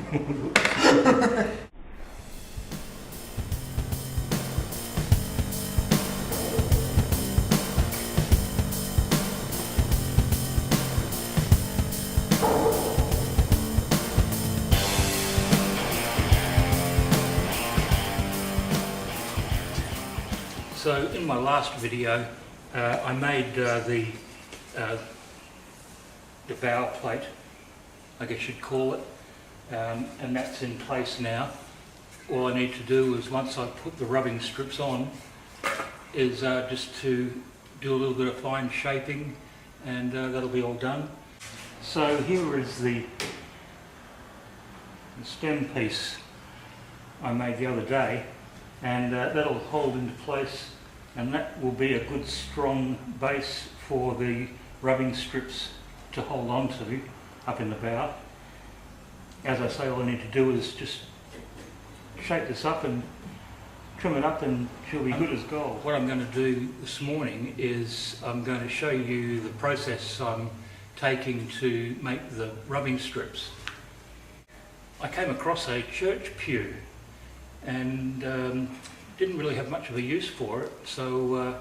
So in my last video, I made the bow plate, I guess you'd call it, and that's in place now. All I need to do is, once I put the rubbing strips on, is just to do a little bit of fine shaping, and that'll be all done. So here is the stem piece I made the other day, and that'll hold into place, and that will be a good strong base for the rubbing strips to hold on to up in the bow. As I say, all I need to do is just shape this up and trim it up, and she'll be good as gold. What I'm going to do this morning is I'm going to show you the process I'm taking to make the rubbing strips. I came across a church pew and didn't really have much of a use for it, so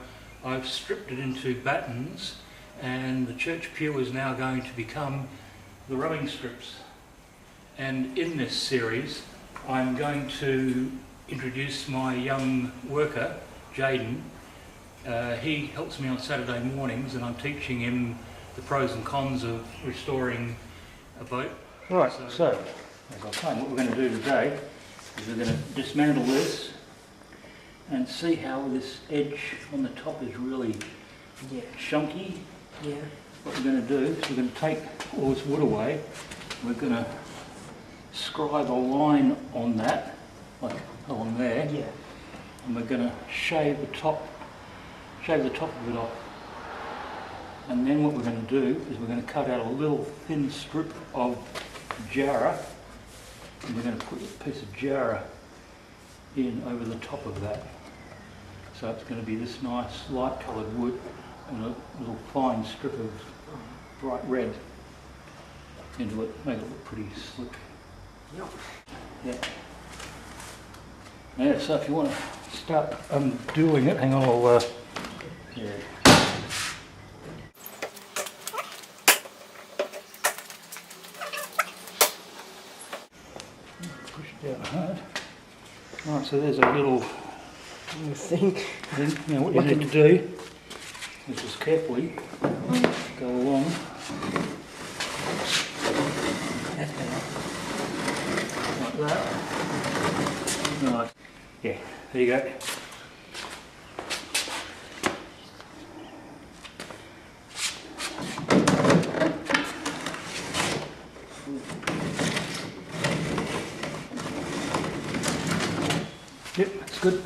I've stripped it into battens, and the church pew is now going to become the rubbing strips. And in this series I'm going to introduce my young worker, Jaden. He helps me on Saturday mornings, and I'm teaching him the pros and cons of restoring a boat. Right, so as I was saying, what we're going to do today is we're going to dismantle this and see how this edge on the top is really chunky. Yeah. What we're going to do is we're going to take all this wood away. We're going to scribe a line on that, like along there. Yeah. And we're going to shave the top of it off. And then what we're going to do is we're going to cut out a little thin strip of jarrah, and we're going to put a piece of jarrah in over the top of that. So it's going to be this nice light coloured wood and a little fine strip of bright red into it, make it look pretty slick. Yep. Yeah, so if you want to start undoing it, hang on, I'll yeah. Push it down hard. Right, so there's a little thing. Now what you need to do is just carefully go along. Like that. Right. Yeah, there you go. Yep, that's good.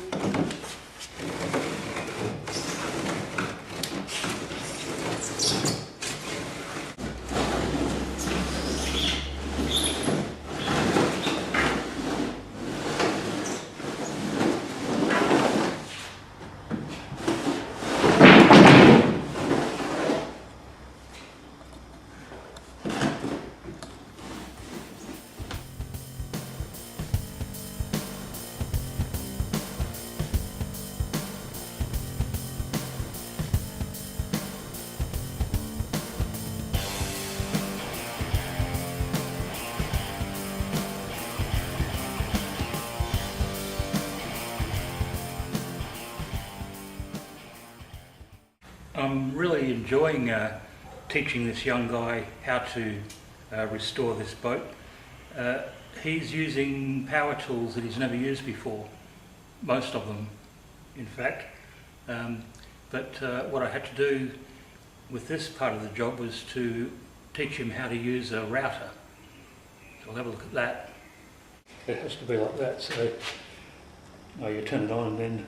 I'm really enjoying teaching this young guy how to restore this boat. He's using power tools that he's never used before, most of them in fact, but what I had to do with this part of the job was to teach him how to use a router. So we'll have a look at that. It has to be like that, so you turn it on and then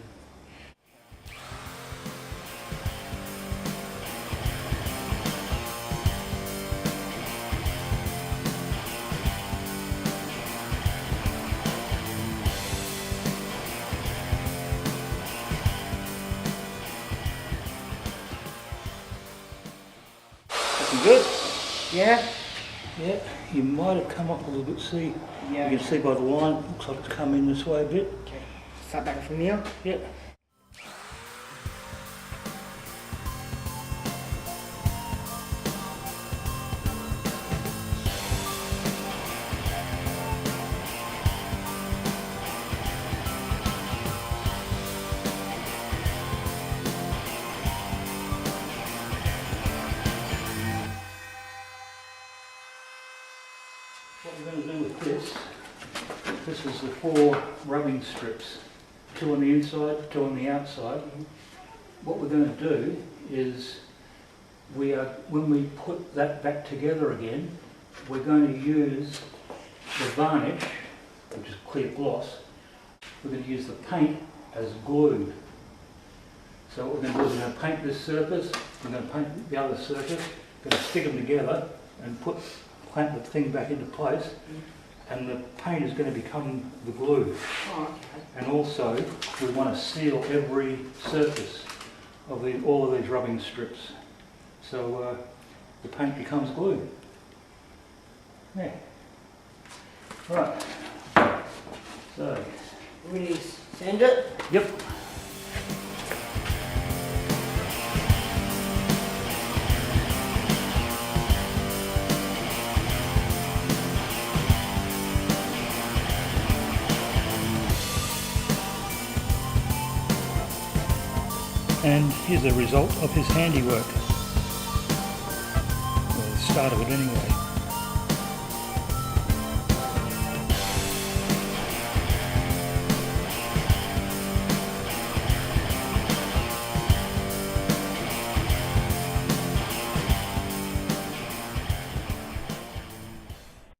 good? Yeah? Yeah, you might have come up a little bit. See, Yeah. you can see by the line, looks like it's come in this way a bit. Okay. Start back from here. Yeah. What we're going to do with this is the 4 rubbing strips, 2 on the inside, 2 on the outside. What we're going to do is when we put that back together again, we're going to use the varnish, which is clear gloss. We're going to use the paint as glue. So what we're going to do is we're going to paint this surface, we're going to paint the other surface, we're going to stick them together and clamp the thing back into place, and the paint is going to become the glue. Oh, okay. And also we want to seal every surface of all of these rubbing strips, so the paint becomes glue. Yeah. Right. So. Really sand it. Yep. And here's the result of his handiwork. Well, the start of it anyway.